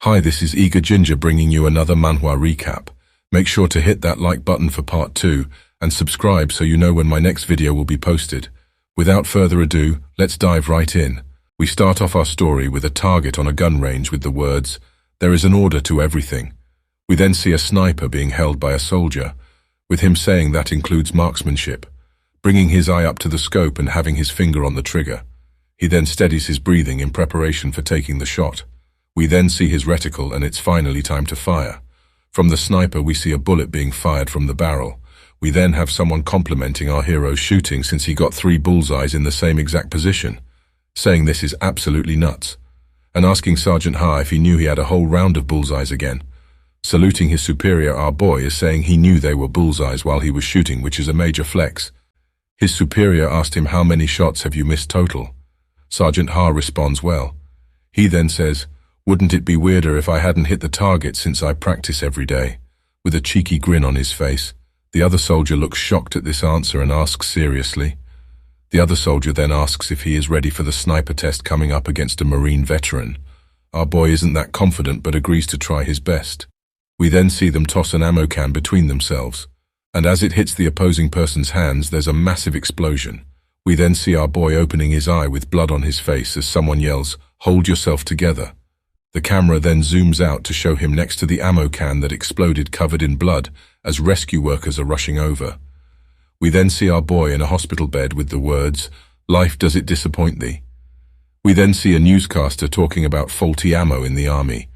Hi, this is Eager Ginger bringing you another manhwa recap. Make sure to hit that like button for part 2 and subscribe so you know when my next video will be posted. Without further ado, let's dive right in. We start off our story with a target on a gun range with the words, "There is an order to everything." We then see a sniper being held by a soldier, with him saying that includes marksmanship, bringing his eye up to the scope and having his finger on the trigger. He then steadies his breathing in preparation for taking the shot. We then see his reticle and it's finally time to fire. From the sniper we see a bullet being fired from the barrel. We then have someone complimenting our hero's shooting since he got 3 bullseyes in the same exact position, saying this is absolutely nuts, and asking Sergeant Ha if he knew he had a whole round of bullseyes again. Saluting his superior, our boy is saying he knew they were bullseyes while he was shooting, which is a major flex. His superior asked him, "How many shots have you missed total?" Sergeant Ha responds, "Well." He then says, "Wouldn't it be weirder if I hadn't hit the target since I practice every day?" With a cheeky grin on his face. The other soldier looks shocked at this answer and asks seriously. The other soldier then asks if he is ready for the sniper test coming up against a Marine veteran. Our boy isn't that confident but agrees to try his best. We then see them toss an ammo can between themselves, and as it hits the opposing person's hands there's a massive explosion. We then see our boy opening his eye with blood on his face as someone yells, "Hold yourself together." The camera then zooms out to show him next to the ammo can that exploded covered in blood as rescue workers are rushing over. We then see our boy in a hospital bed with the words, "Life, does it disappoint thee?" We then see a newscaster talking about faulty ammo in the army.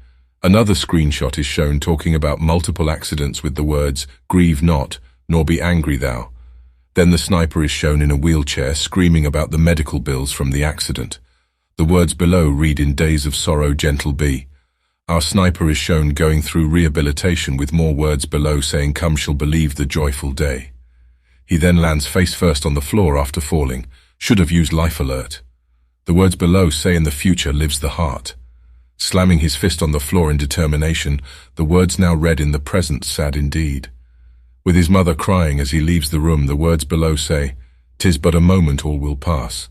Another screenshot is shown talking about multiple accidents with the words, "Grieve not, nor be angry thou." Then the sniper is shown in a wheelchair screaming about the medical bills from the accident. The words below read, "In days of sorrow gentle be." Our sniper is shown going through rehabilitation with more words below saying, "Come shall believe the joyful day." He then lands face first on the floor after falling. Should have used life alert. The words below say, "In the future lives the heart." Slamming his fist on the floor in determination, the words now read, "In the present sad indeed." With his mother crying as he leaves the room, the words below say, "'Tis but a moment, all will pass."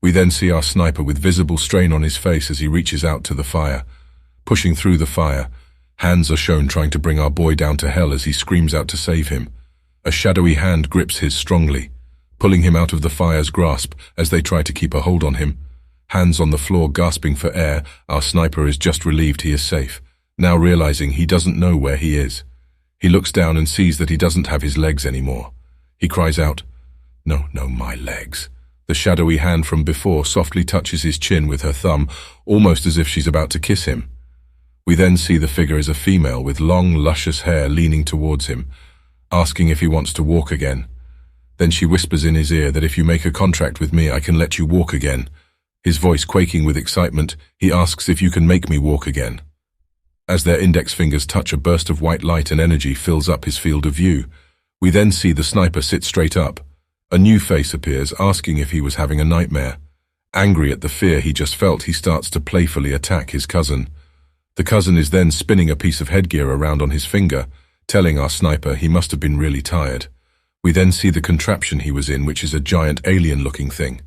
We then see our sniper with visible strain on his face as he reaches out to the fire. Pushing through the fire, hands are shown trying to bring our boy down to hell as he screams out to save him. A shadowy hand grips his strongly, pulling him out of the fire's grasp as they try to keep a hold on him. Hands on the floor gasping for air, our sniper is just relieved he is safe, now realizing he doesn't know where he is. He looks down and sees that he doesn't have his legs anymore. He cries out, "No, my legs." The shadowy hand from before softly touches his chin with her thumb, almost as if she's about to kiss him. We then see the figure is a female with long, luscious hair leaning towards him, asking if he wants to walk again. Then she whispers in his ear that if you make a contract with me, I can let you walk again. His voice quaking with excitement, he asks if you can make me walk again. As their index fingers touch, a burst of white light and energy fills up his field of view. We then see the sniper sit straight up. A new face appears, asking if he was having a nightmare. Angry at the fear he just felt, he starts to playfully attack his cousin. The cousin is then spinning a piece of headgear around on his finger, telling our sniper he must have been really tired. We then see the contraption he was in, which is a giant alien-looking thing.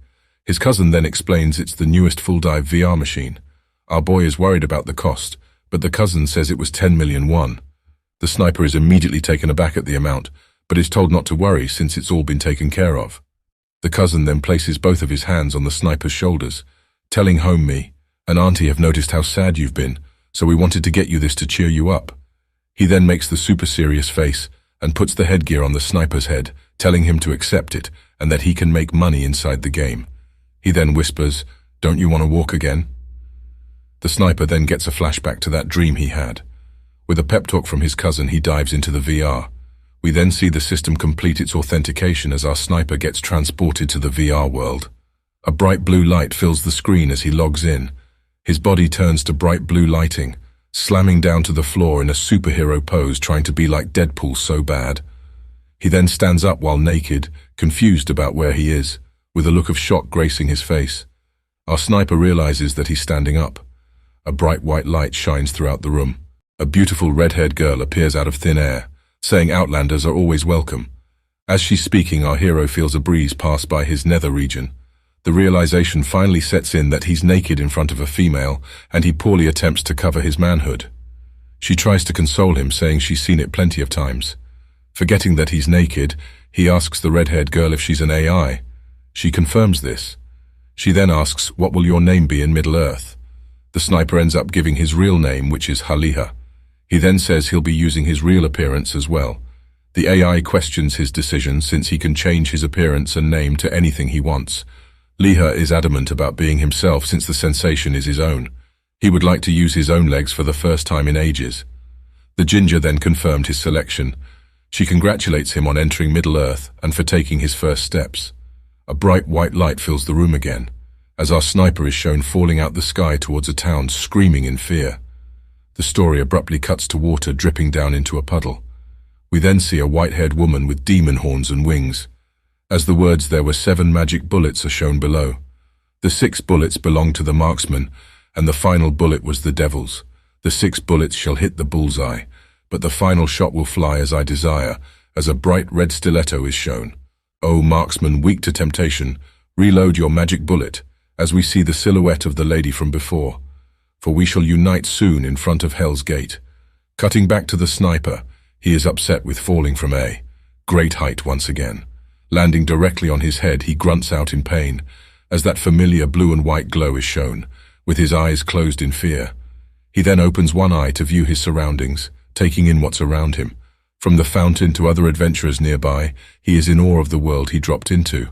His cousin then explains it's the newest full-dive VR machine. Our boy is worried about the cost, but the cousin says it was 10 million won. The sniper is immediately taken aback at the amount, but is told not to worry since it's all been taken care of. The cousin then places both of his hands on the sniper's shoulders, telling Homie and Auntie have noticed how sad you've been, so we wanted to get you this to cheer you up. He then makes the super serious face and puts the headgear on the sniper's head, telling him to accept it and that he can make money inside the game. He then whispers, "Don't you want to walk again?" The sniper then gets a flashback to that dream he had. With a pep talk from his cousin, he dives into the VR. We then see the system complete its authentication as our sniper gets transported to the VR world. A bright blue light fills the screen as he logs in. His body turns to bright blue lighting, slamming down to the floor in a superhero pose, trying to be like Deadpool so bad. He then stands up while naked, confused about where he is, with a look of shock gracing his face. Our sniper realizes that he's standing up. A bright white light shines throughout the room. A beautiful red-haired girl appears out of thin air, saying outlanders are always welcome. As she's speaking, our hero feels a breeze pass by his nether region. The realization finally sets in that he's naked in front of a female, and he poorly attempts to cover his manhood. She tries to console him, saying she's seen it plenty of times. Forgetting that he's naked, he asks the red-haired girl if she's an AI. She confirms this. She then asks, "What will your name be in Middle-earth?" The sniper ends up giving his real name, which is Haliha. He then says he'll be using his real appearance as well. The AI questions his decision since he can change his appearance and name to anything he wants. Liha is adamant about being himself since the sensation is his own. He would like to use his own legs for the first time in ages. The ginger then confirmed his selection. She congratulates him on entering Middle-earth and for taking his first steps. A bright white light fills the room again, as our sniper is shown falling out the sky towards a town screaming in fear. The story abruptly cuts to water dripping down into a puddle. We then see a white-haired woman with demon horns and wings. As the words "there were 7 magic bullets" are shown below. The 6 bullets belong to the marksman, and the final bullet was the devil's. The 6 bullets shall hit the bullseye, but the final shot will fly as I desire, as a bright red stiletto is shown. O marksman weak to temptation, reload your magic bullet, as we see the silhouette of the lady from before. For we shall unite soon in front of Hell's Gate. Cutting back to the sniper, he is upset with falling from a great height once again. Landing directly on his head, he grunts out in pain, as that familiar blue and white glow is shown, with his eyes closed in fear. He then opens one eye to view his surroundings, taking in what's around him. From the fountain to other adventurers nearby, he is in awe of the world he dropped into.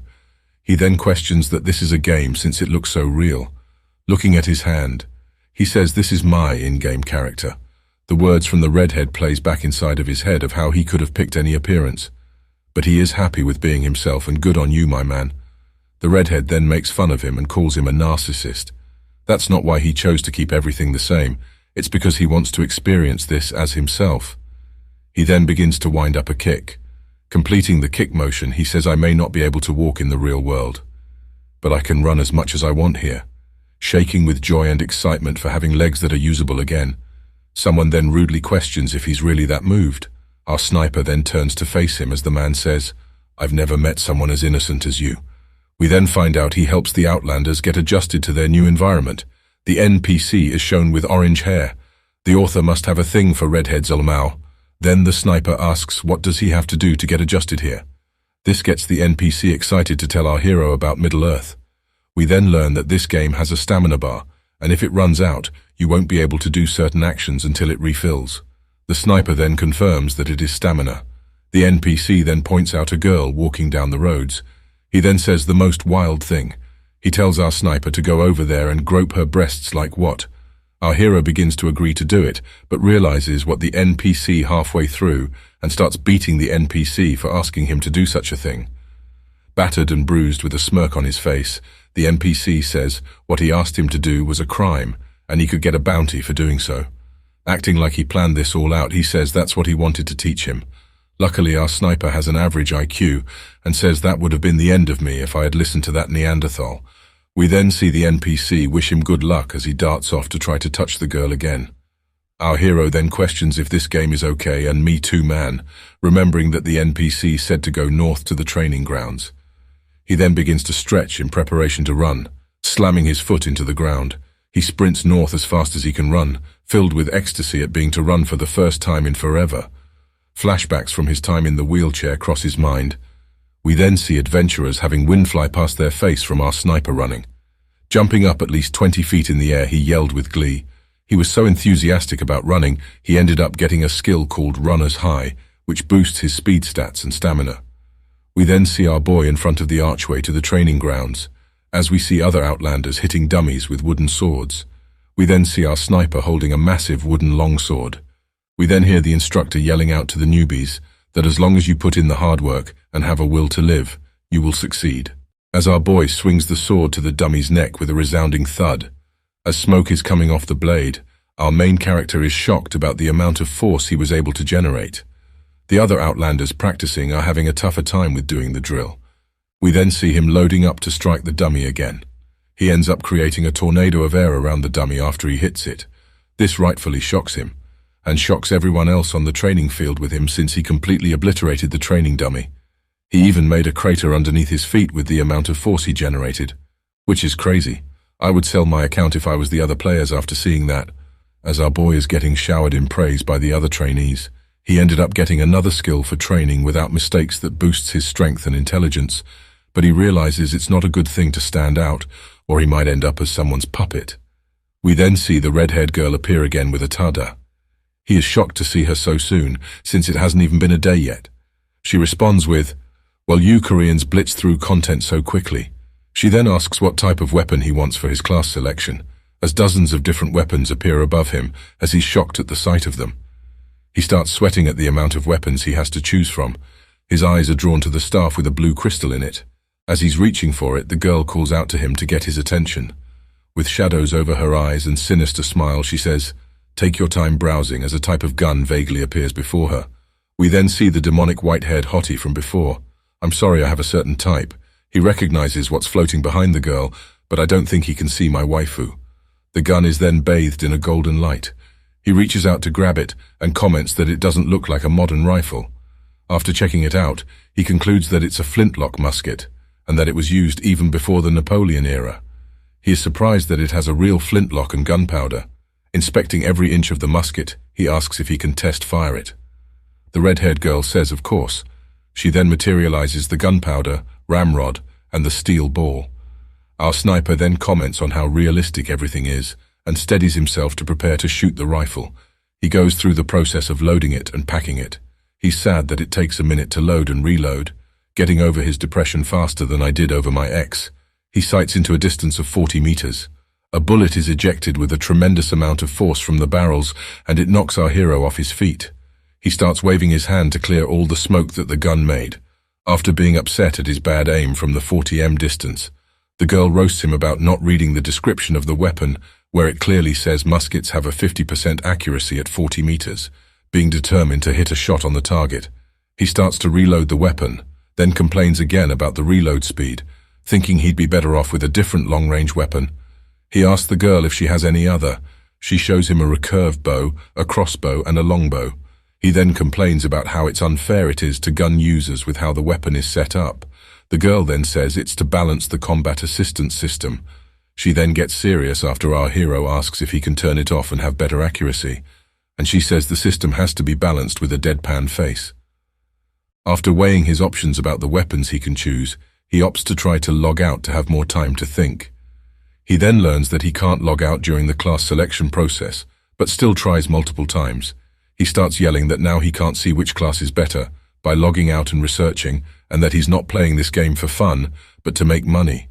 He then questions that this is a game since it looks so real. Looking at his hand, he says this is my in-game character. The words from the redhead plays back inside of his head of how he could have picked any appearance. But he is happy with being himself, and good on you, my man. The redhead then makes fun of him and calls him a narcissist. That's not why he chose to keep everything the same. It's because he wants to experience this as himself. He then begins to wind up a kick. Completing the kick motion, he says, "I may not be able to walk in the real world, but I can run as much as I want here." Shaking with joy and excitement for having legs that are usable again. Someone then rudely questions if he's really that moved. Our sniper then turns to face him as the man says, "I've never met someone as innocent as you." We then find out he helps the Outlanders get adjusted to their new environment. The NPC is shown with orange hair. The author must have a thing for redheads Olmao. Then the sniper asks what does he have to do to get adjusted here. This gets the NPC excited to tell our hero about Middle-earth. We then learn that this game has a stamina bar, and if it runs out, you won't be able to do certain actions until it refills. The sniper then confirms that it is stamina. The NPC then points out a girl walking down the roads. He then says the most wild thing. He tells our sniper to go over there and grope her breasts like what? Our hero begins to agree to do it, but realizes what the NPC halfway through and starts beating the NPC for asking him to do such a thing. Battered and bruised with a smirk on his face, the NPC says what he asked him to do was a crime, and he could get a bounty for doing so. Acting like he planned this all out, he says that's what he wanted to teach him. Luckily, our sniper has an average IQ and says that would have been the end of me if I had listened to that Neanderthal. We then see the NPC wish him good luck as he darts off to try to touch the girl again. Our hero then questions if this game is okay, and me too, man, remembering that the NPC said to go north to the training grounds. He then begins to stretch in preparation to run, slamming his foot into the ground. He sprints north as fast as he can run, filled with ecstasy at being to run for the first time in forever. Flashbacks from his time in the wheelchair cross his mind. We then see adventurers having wind fly past their face from our sniper running. Jumping up at least 20 feet in the air, he yelled with glee. He was so enthusiastic about running, he ended up getting a skill called Runner's High, which boosts his speed stats and stamina. We then see our boy in front of the archway to the training grounds, as we see other Outlanders hitting dummies with wooden swords. We then see our sniper holding a massive wooden longsword. We then hear the instructor yelling out to the newbies that as long as you put in the hard work and have a will to live, you will succeed. As our boy swings the sword to the dummy's neck with a resounding thud, as smoke is coming off the blade, our main character is shocked about the amount of force he was able to generate. The other Outlanders practicing are having a tougher time with doing the drill. We then see him loading up to strike the dummy again. He ends up creating a tornado of air around the dummy after he hits it. This rightfully shocks him, and shocks everyone else on the training field with him since he completely obliterated the training dummy. He even made a crater underneath his feet with the amount of force he generated. Which is crazy. I would sell my account if I was the other players after seeing that. As our boy is getting showered in praise by the other trainees, he ended up getting another skill for training without mistakes that boosts his strength and intelligence, but he realizes it's not a good thing to stand out, or he might end up as someone's puppet. We then see the red-haired girl appear again with Atada. He is shocked to see her so soon, since it hasn't even been a day yet. She responds with, "Well, you Koreans blitz through content so quickly." She then asks what type of weapon he wants for his class selection, as dozens of different weapons appear above him as he's shocked at the sight of them. He starts sweating at the amount of weapons he has to choose from. His eyes are drawn to the staff with a blue crystal in it. As he's reaching for it, the girl calls out to him to get his attention. With shadows over her eyes and sinister smile, she says, "Take your time browsing," as a type of gun vaguely appears before her. We then see the demonic white-haired hottie from before. "I'm sorry, I have a certain type." He recognizes what's floating behind the girl, but I don't think he can see my waifu. The gun is then bathed in a golden light. He reaches out to grab it and comments that it doesn't look like a modern rifle. After checking it out, he concludes that it's a flintlock musket, and that it was used even before the Napoleon era. He is surprised that it has a real flintlock and gunpowder. Inspecting every inch of the musket, he asks if he can test fire it. The red-haired girl says, of course. She then materializes the gunpowder, ramrod, and the steel ball. Our sniper then comments on how realistic everything is, and steadies himself to prepare to shoot the rifle. He goes through the process of loading it and packing it. He's sad that it takes a minute to load and reload, getting over his depression faster than I did over my ex. He sights into a distance of 40 meters. A bullet is ejected with a tremendous amount of force from the barrels, and it knocks our hero off his feet. He starts waving his hand to clear all the smoke that the gun made. After being upset at his bad aim from the 40 distance, the girl roasts him about not reading the description of the weapon, where it clearly says muskets have a 50% accuracy at 40 meters, being determined to hit a shot on the target. He starts to reload the weapon, then complains again about the reload speed, thinking he'd be better off with a different long-range weapon. He asks the girl if she has any other. She shows him a recurve bow, a crossbow, and a longbow. He then complains about how it's unfair it is to gun users with how the weapon is set up. The girl then says it's to balance the combat assistance system. She then gets serious after our hero asks if he can turn it off and have better accuracy, and she says the system has to be balanced with a deadpan face. After weighing his options about the weapons he can choose, he opts to try to log out to have more time to think. He then learns that he can't log out during the class selection process, but still tries multiple times. He starts yelling that now he can't see which class is better by logging out and researching, and that he's not playing this game for fun, but to make money.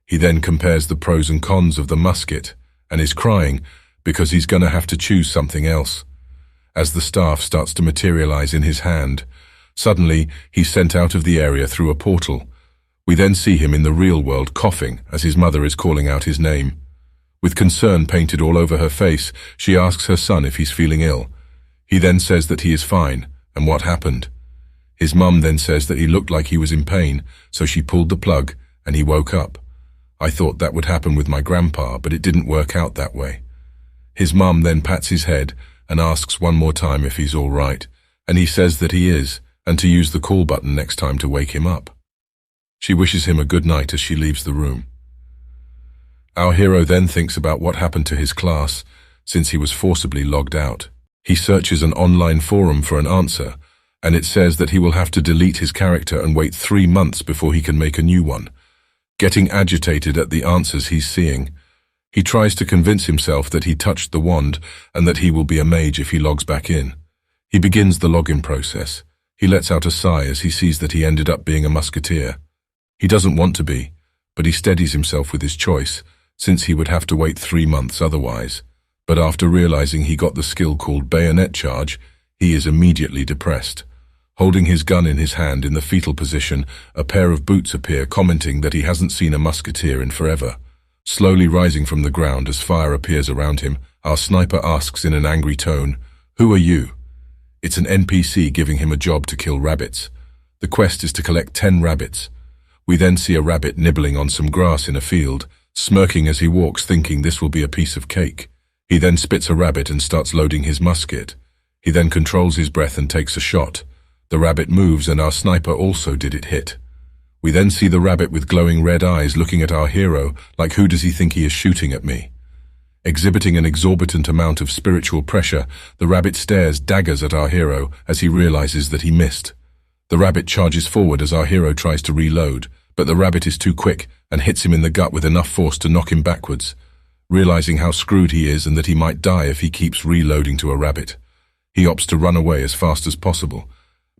He then compares the pros and cons of the musket, and is crying because he's gonna have to choose something else. As the staff starts to materialize in his hand, suddenly he's sent out of the area through a portal. We then see him in the real world coughing as his mother is calling out his name. With concern painted all over her face, she asks her son if he's feeling ill. He then says that he is fine, and what happened. His mum then says that he looked like he was in pain, so she pulled the plug, and he woke up. I thought that would happen with my grandpa, but it didn't work out that way. His mum then pats his head and asks one more time if he's all right, and he says that he is, and to use the call button next time to wake him up. She wishes him a good night as she leaves the room. Our hero then thinks about what happened to his class, since he was forcibly logged out. He searches an online forum for an answer, and it says that he will have to delete his character and wait 3 months before he can make a new one. Getting agitated at the answers he's seeing, he tries to convince himself that he touched the wand and that he will be a mage if he logs back in. He begins the login process. He lets out a sigh as he sees that he ended up being a musketeer. He doesn't want to be, but he steadies himself with his choice, since he would have to wait 3 months otherwise. But after realizing he got the skill called bayonet charge, he is immediately depressed. Holding his gun in his hand in the fetal position, a pair of boots appear, commenting that he hasn't seen a musketeer in forever. Slowly rising from the ground as fire appears around him, our sniper asks in an angry tone, "Who are you?" It's an NPC giving him a job to kill rabbits. The quest is to collect 10 rabbits. We then see a rabbit nibbling on some grass in a field, smirking as he walks, thinking this will be a piece of cake. He then spits a rabbit and starts loading his musket. He then controls his breath and takes a shot. The rabbit moves and our sniper also did it hit. We then see the rabbit with glowing red eyes looking at our hero like, who does he think he is shooting at me? Exhibiting an exorbitant amount of spiritual pressure, the rabbit stares daggers at our hero as he realizes that he missed. The rabbit charges forward as our hero tries to reload, but the rabbit is too quick and hits him in the gut with enough force to knock him backwards. Realizing how screwed he is and that he might die if he keeps reloading to a rabbit, he opts to run away as fast as possible.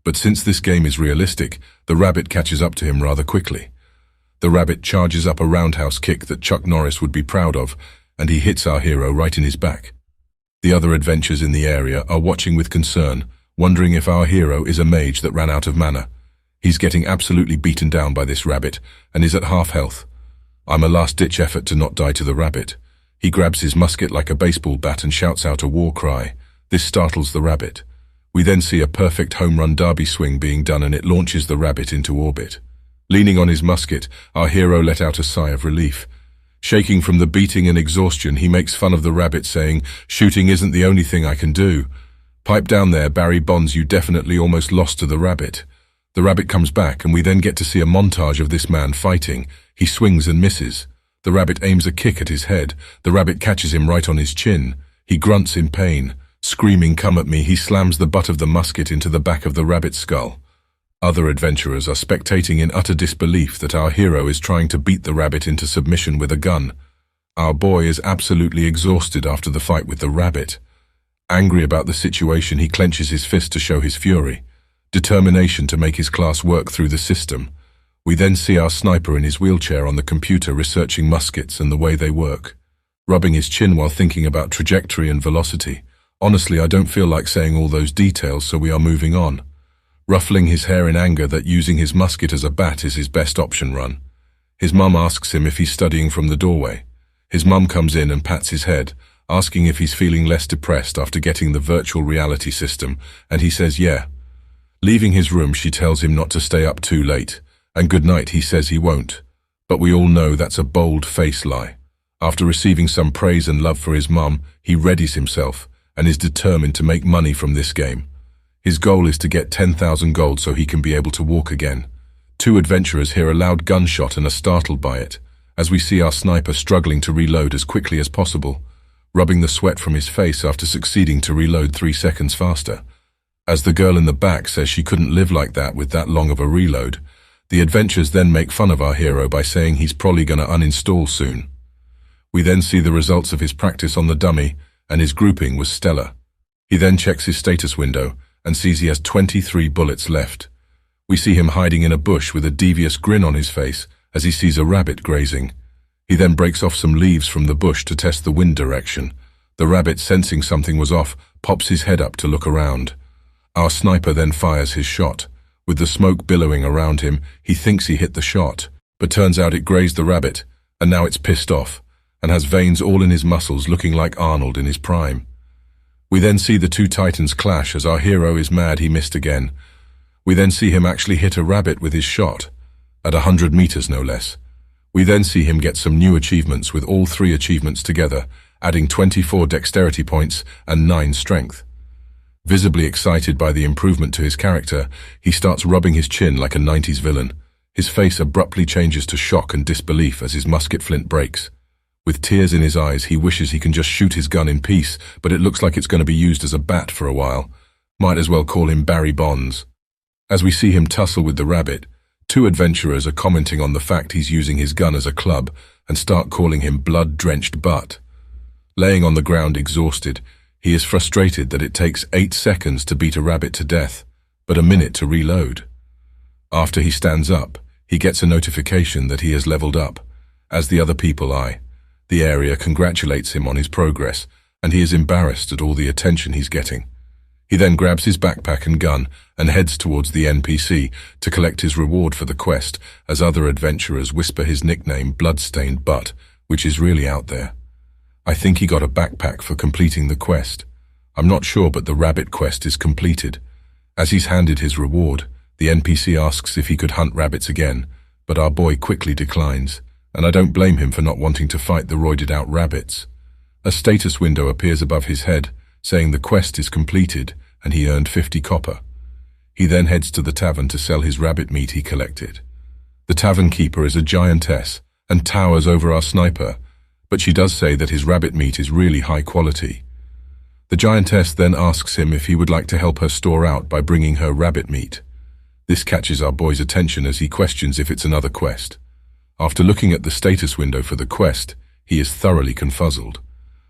But since this game is realistic, the rabbit catches up to him rather quickly. The rabbit charges up a roundhouse kick that Chuck Norris would be proud of, and he hits our hero right in his back. The other adventurers in the area are watching with concern, wondering if our hero is a mage that ran out of mana. He's getting absolutely beaten down by this rabbit, and is at half health. I'm a last-ditch effort to not die to the rabbit. He grabs his musket like a baseball bat and shouts out a war cry. This startles the rabbit. We then see a perfect home run derby swing being done, and it launches the rabbit into orbit. Leaning on his musket, our hero let out a sigh of relief. Shaking from the beating and exhaustion, he makes fun of the rabbit, saying, "Shooting isn't the only thing I can do. Pipe down there, Barry Bonds, you definitely almost lost to the rabbit." The rabbit comes back, and we then get to see a montage of this man fighting. He swings and misses. The rabbit aims a kick at his head. The rabbit catches him right on his chin. He grunts in pain. Screaming, "Come at me," he slams the butt of the musket into the back of the rabbit's skull. Other adventurers are spectating in utter disbelief that our hero is trying to beat the rabbit into submission with a gun. Our boy is absolutely exhausted after the fight with the rabbit. Angry about the situation, he clenches his fist to show his fury. Determination to make his class work through the system. We then see our sniper in his wheelchair on the computer researching muskets and the way they work, rubbing his chin while thinking about trajectory and velocity. Honestly, I don't feel like saying all those details, so we are moving on. Ruffling his hair in anger that using his musket as a bat is his best option run. His mum asks him if he's studying from the doorway. His mum comes in and pats his head, asking if he's feeling less depressed after getting the virtual reality system, and he says yeah. Leaving his room, she tells him not to stay up too late, and good night he says he won't. But we all know that's a bold-faced lie. After receiving some praise and love for his mum, he readies himself and is determined to make money from this game. His goal is to get 10,000 gold so he can be able to walk again. Two adventurers hear a loud gunshot and are startled by it, as we see our sniper struggling to reload as quickly as possible, rubbing the sweat from his face after succeeding to reload 3 seconds faster. As the girl in the back says she couldn't live like that with that long of a reload, the adventurers then make fun of our hero by saying he's probably gonna uninstall soon. We then see the results of his practice on the dummy, and his grouping was stellar. He then checks his status window and sees he has 23 bullets left. We see him hiding in a bush with a devious grin on his face as he sees a rabbit grazing. He then breaks off some leaves from the bush to test the wind direction. The rabbit, sensing something was off, pops his head up to look around. Our sniper then fires his shot. With the smoke billowing around him, he thinks he hit the shot, but turns out it grazed the rabbit, and now it's pissed off, and has veins all in his muscles looking like Arnold in his prime. We then see the two titans clash as our hero is mad he missed again. We then see him actually hit a rabbit with his shot, at 100 meters no less. We then see him get some new achievements with all 3 achievements together, adding 24 dexterity points and 9 strength. Visibly excited by the improvement to his character, he starts rubbing his chin like a 90s villain. His face abruptly changes to shock and disbelief as his musket flint breaks. With tears in his eyes, he wishes he can just shoot his gun in peace, but it looks like it's going to be used as a bat for a while. Might as well call him Barry Bonds. As we see him tussle with the rabbit, 2 adventurers are commenting on the fact he's using his gun as a club and start calling him blood-drenched butt. Laying on the ground exhausted, he is frustrated that it takes 8 seconds to beat a rabbit to death, but a minute to reload. After he stands up, he gets a notification that he has leveled up, as the other people eye. The area congratulates him on his progress, and he is embarrassed at all the attention he's getting. He then grabs his backpack and gun and heads towards the NPC to collect his reward for the quest, as other adventurers whisper his nickname Bloodstained Butt, which is really out there. I think he got a backpack for completing the quest. I'm not sure, but the rabbit quest is completed. As he's handed his reward, the NPC asks if he could hunt rabbits again, but our boy quickly declines, and I don't blame him for not wanting to fight the roided-out rabbits. A status window appears above his head, saying the quest is completed and he earned 50 copper. He then heads to the tavern to sell his rabbit meat he collected. The tavern keeper is a giantess and towers over our sniper, but she does say that his rabbit meat is really high quality. The giantess then asks him if he would like to help her store out by bringing her rabbit meat. This catches our boy's attention as he questions if it's another quest. After looking at the status window for the quest, he is thoroughly confuzzled.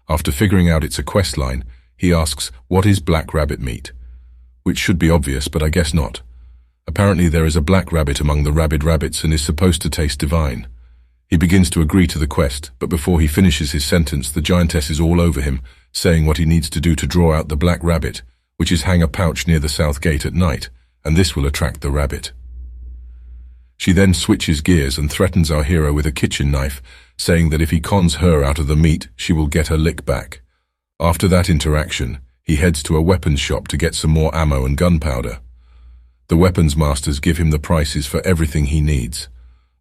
After figuring out it's a quest line, he asks, "What is black rabbit meat?" Which should be obvious, but I guess not. Apparently there is a black rabbit among the rabid rabbits and is supposed to taste divine. He begins to agree to the quest, but before he finishes his sentence, the giantess is all over him, saying what he needs to do to draw out the black rabbit, which is hang a pouch near the south gate at night, and this will attract the rabbit. She then switches gears and threatens our hero with a kitchen knife, saying that if he cons her out of the meat, she will get her lick back. After that interaction, he heads to a weapons shop to get some more ammo and gunpowder. The weapons masters give him the prices for everything he needs.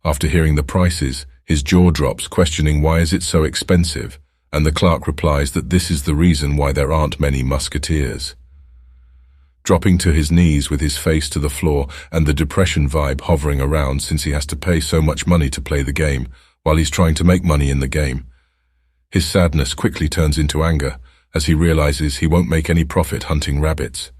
After hearing the prices, his jaw drops, questioning why is it so expensive, and the clerk replies that this is the reason why there aren't many musketeers. Dropping to his knees with his face to the floor and the depression vibe hovering around since he has to pay so much money to play the game, while he's trying to make money in the game. His sadness quickly turns into anger, as he realizes he won't make any profit hunting rabbits.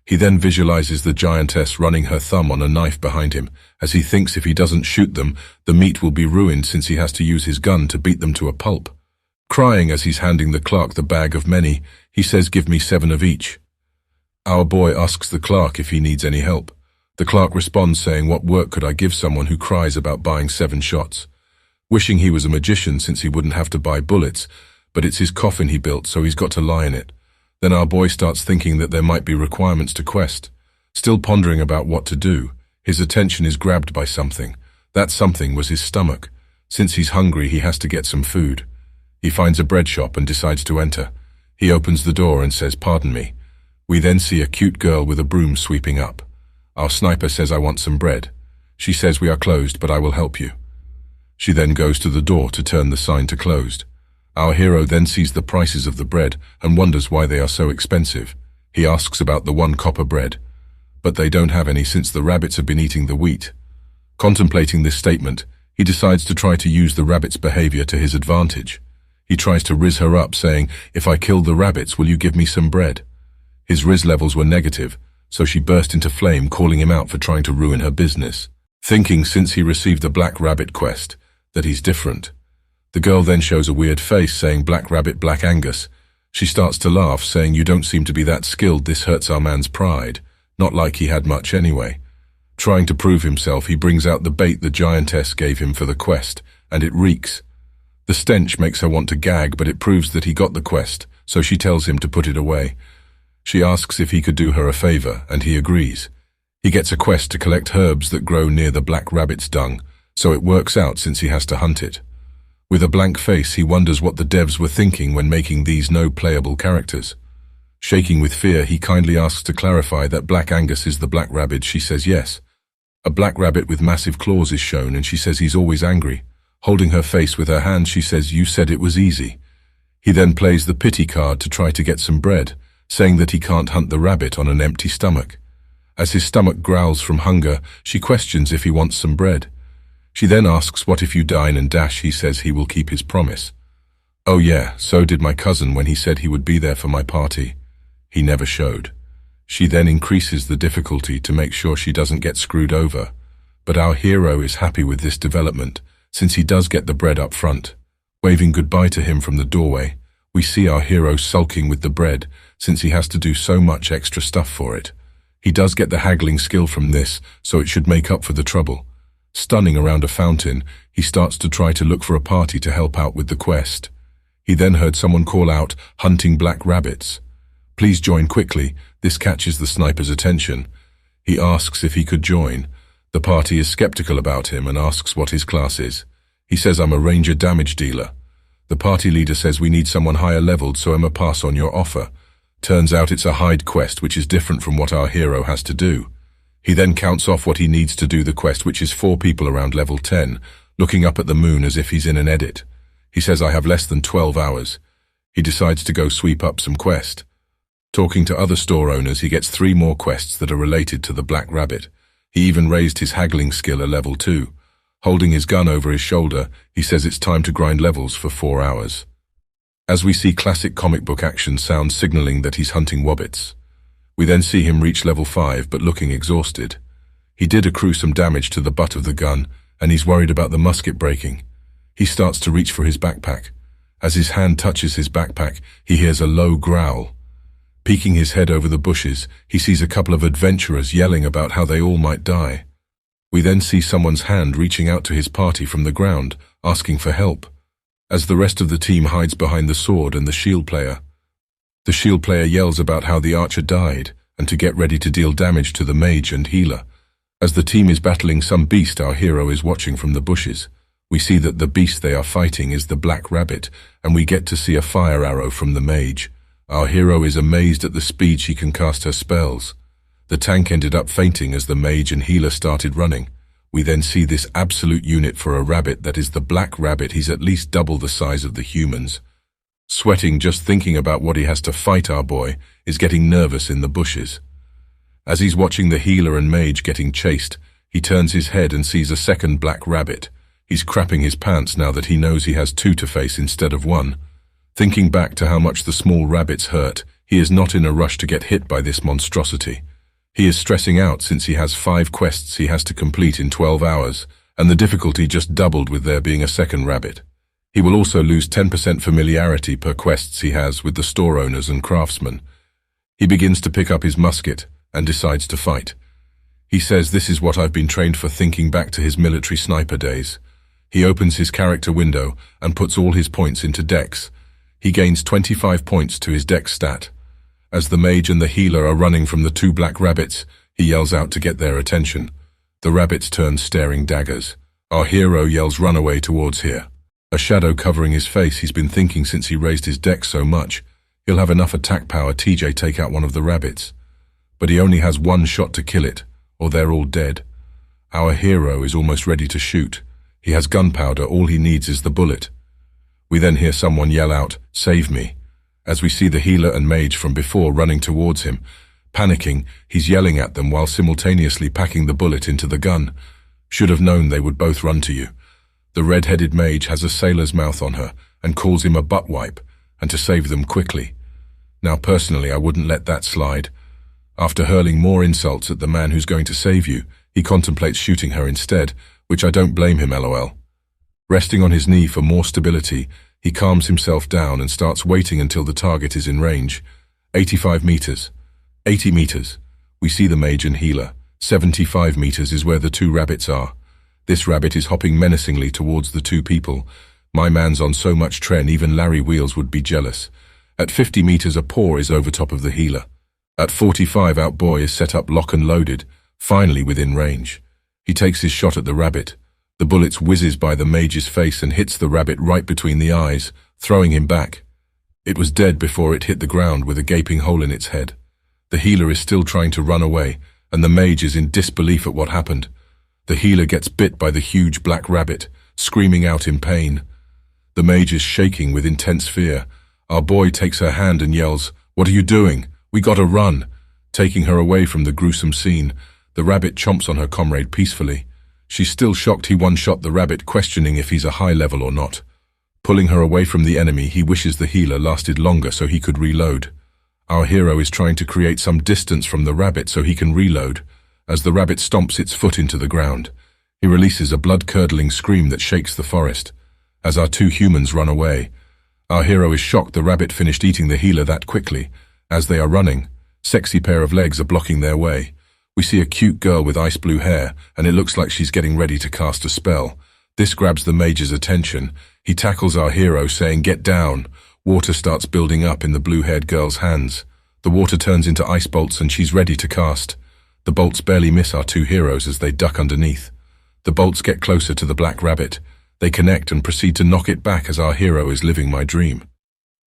He then visualizes the giantess running her thumb on a knife behind him, as he thinks if he doesn't shoot them, the meat will be ruined since he has to use his gun to beat them to a pulp. Crying as he's handing the clerk the bag of many, he says, "Give me 7 of each." Our boy asks the clerk if he needs any help. The clerk responds saying, "What work could I give someone who cries about buying 7 shots? Wishing he was a magician since he wouldn't have to buy bullets, but it's his coffin he built, so he's got to lie in it. Then our boy starts thinking that there might be requirements to quest. Still pondering about what to do, his attention is grabbed by something. That something was his stomach. Since he's hungry, he has to get some food. He finds a bread shop and decides to enter. He opens the door and says, "Pardon me." We then see a cute girl with a broom sweeping up. Our sniper says, "I want some bread." She says, "We are closed, but I will help you." She then goes to the door to turn the sign to closed. Our hero then sees the prices of the bread and wonders why they are so expensive. He asks about the 1 copper bread, but they don't have any since the rabbits have been eating the wheat. Contemplating this statement, he decides to try to use the rabbit's behavior to his advantage. He tries to rizz her up, saying, "If I kill the rabbits, will you give me some bread?" His rizz levels were negative, so she burst into flame, calling him out for trying to ruin her business, thinking since he received the Black Rabbit quest, that he's different. The girl then shows a weird face, saying, "Black Rabbit, Black Angus." She starts to laugh, saying, "You don't seem to be that skilled, this hurts our man's pride." Not like he had much anyway. Trying to prove himself, he brings out the bait the giantess gave him for the quest, and it reeks. The stench makes her want to gag, but it proves that he got the quest, so she tells him to put it away. She asks if he could do her a favor, and he agrees. He gets a quest to collect herbs that grow near the black rabbit's dung, so it works out since he has to hunt it. With a blank face, he wonders what the devs were thinking when making these no-playable characters. Shaking with fear, he kindly asks to clarify that Black Angus is the black rabbit. She says yes. A black rabbit with massive claws is shown, and she says he's always angry. Holding her face with her hand, she says, "You said it was easy." He then plays the pity card to try to get some bread, saying that he can't hunt the rabbit on an empty stomach. As his stomach growls from hunger, she questions if he wants some bread. She then asks, "What if you dine and dash?" He says he will keep his promise. "Oh yeah, so did my cousin when he said he would be there for my party. He never showed." She then increases the difficulty to make sure she doesn't get screwed over. But our hero is happy with this development, since he does get the bread up front. Waving goodbye to him from the doorway, we see our hero sulking with the bread, since he has to do so much extra stuff for it. He does get the haggling skill from this, so it should make up for the trouble. Stunning around a fountain, he starts to try to look for a party to help out with the quest. He then heard someone call out, "Hunting black rabbits. Please join quickly." This catches the sniper's attention. He asks if he could join. The party is skeptical about him and asks what his class is. He says, "I'm a ranger damage dealer." The party leader says, "We need someone higher leveled, so I'ma pass on your offer." Turns out it's a hide quest, which is different from what our hero has to do. He then counts off what he needs to do the quest, which is 4 people around level 10, looking up at the moon as if he's in an edit. He says, "I have less than 12 hours. He decides to go sweep up some quest. Talking to other store owners, he gets 3 more quests that are related to the Black Rabbit. He even raised his haggling skill a level 2, Holding his gun over his shoulder, he says it's time to grind levels for 4 hours. As we see classic comic book action sounds signaling that he's hunting wobbits. We then see him reach level 5 but looking exhausted. He did accrue some damage to the butt of the gun, and he's worried about the musket breaking. He starts to reach for his backpack. As his hand touches his backpack, he hears a low growl. Peeking his head over the bushes, he sees a couple of adventurers yelling about how they all might die. We then see someone's hand reaching out to his party from the ground, asking for help, as the rest of the team hides behind the sword and the shield player. The shield player yells about how the archer died, and to get ready to deal damage to the mage and healer. As the team is battling some beast, our hero is watching from the bushes. We see that the beast they are fighting is the black rabbit, and we get to see a fire arrow from the mage. Our hero is amazed at the speed she can cast her spells. The tank ended up fainting as the mage and healer started running. We then see this absolute unit for a rabbit that is the black rabbit. He's at least double the size of the humans. Sweating just thinking about what he has to fight, our boy is getting nervous in the bushes. As he's watching the healer and mage getting chased, he turns his head and sees a second black rabbit. He's crapping his pants now that he knows he has 2 to face instead of 1. Thinking back to how much the small rabbits hurt, he is not in a rush to get hit by this monstrosity. He is stressing out since he has 5 quests he has to complete in 12 hours, and the difficulty just doubled with there being a second rabbit. He will also lose 10% familiarity per quests he has with the store owners and craftsmen. He begins to pick up his musket and decides to fight. He says, "This is what I've been trained for," thinking back to his military sniper days. He opens his character window and puts all his points into dex. He gains 25 points to his dex stat. As the mage and the healer are running from the 2 black rabbits, he yells out to get their attention. The rabbits turn staring daggers. Our hero yells, "Run away towards here." A shadow covering his face. He's been thinking since he raised his dex so much, he'll have enough attack power TJ take out one of the rabbits. But he only has 1 shot to kill it, or they're all dead. Our hero is almost ready to shoot. He has gunpowder, all he needs is the bullet. We then hear someone yell out, "Save me," as we see the healer and mage from before running towards him. Panicking, he's yelling at them while simultaneously packing the bullet into the gun. Should have known they would both run to you. The red-headed mage has a sailor's mouth on her and calls him a butt wipe, and to save them quickly. Now personally, I wouldn't let that slide. After hurling more insults at the man who's going to save you, he contemplates shooting her instead, which I don't blame him, lol. Resting on his knee for more stability, he calms himself down and starts waiting until the target is in range. 85 meters. 80 meters. We see the mage and healer. 75 meters is where the 2 rabbits are. This rabbit is hopping menacingly towards the 2 people. My man's on so much tren, even Larry Wheels would be jealous. At 50 meters, a paw is over top of the healer. At 45, our boy is set up lock and loaded, finally within range. He takes his shot at the rabbit. The bullet whizzes by the mage's face and hits the rabbit right between the eyes, throwing him back. It was dead before it hit the ground with a gaping hole in its head. The healer is still trying to run away, and the mage is in disbelief at what happened. The healer gets bit by the huge black rabbit, screaming out in pain. The mage is shaking with intense fear. Our boy takes her hand and yells, "What are you doing? We gotta run." Taking her away from the gruesome scene, the rabbit chomps on her comrade peacefully. She's still shocked he one-shot the rabbit, questioning if he's a high level or not. Pulling her away from the enemy, he wishes the healer lasted longer so he could reload. Our hero is trying to create some distance from the rabbit so he can reload. As the rabbit stomps its foot into the ground, he releases a blood-curdling scream that shakes the forest. As our 2 humans run away, our hero is shocked the rabbit finished eating the healer that quickly. As they are running, sexy pair of legs are blocking their way. We see a cute girl with ice blue hair, and it looks like she's getting ready to cast a spell. This grabs the mage's attention. He tackles our hero, saying, "Get down." Water starts building up in the blue-haired girl's hands. The water turns into ice bolts and she's ready to cast. The bolts barely miss our 2 heroes as they duck underneath. The bolts get closer to the black rabbit. They connect and proceed to knock it back as our hero is living my dream.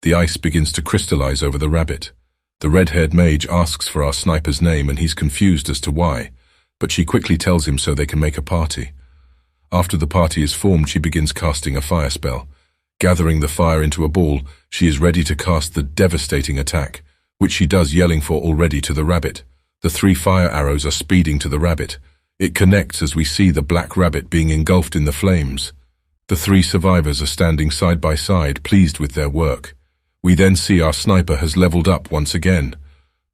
The ice begins to crystallize over the rabbit. The red-haired mage asks for our sniper's name and he's confused as to why, but she quickly tells him so they can make a party. After the party is formed, she begins casting a fire spell. Gathering the fire into a ball, she is ready to cast the devastating attack, which she does yelling for already to the rabbit. The 3 fire arrows are speeding to the rabbit. It connects as we see the black rabbit being engulfed in the flames. The three survivors are standing side by side, pleased with their work. We then see our sniper has leveled up once again.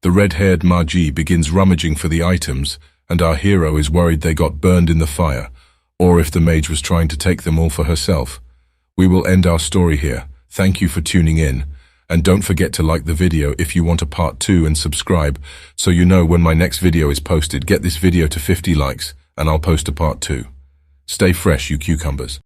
The red-haired Magi begins rummaging for the items, and our hero is worried they got burned in the fire, or if the mage was trying to take them all for herself. We will end our story here. Thank you for tuning in, and don't forget to like the video if you want a part 2 and subscribe so you know when my next video is posted. Get this video to 50 likes, and I'll post a part 2. Stay fresh, you cucumbers.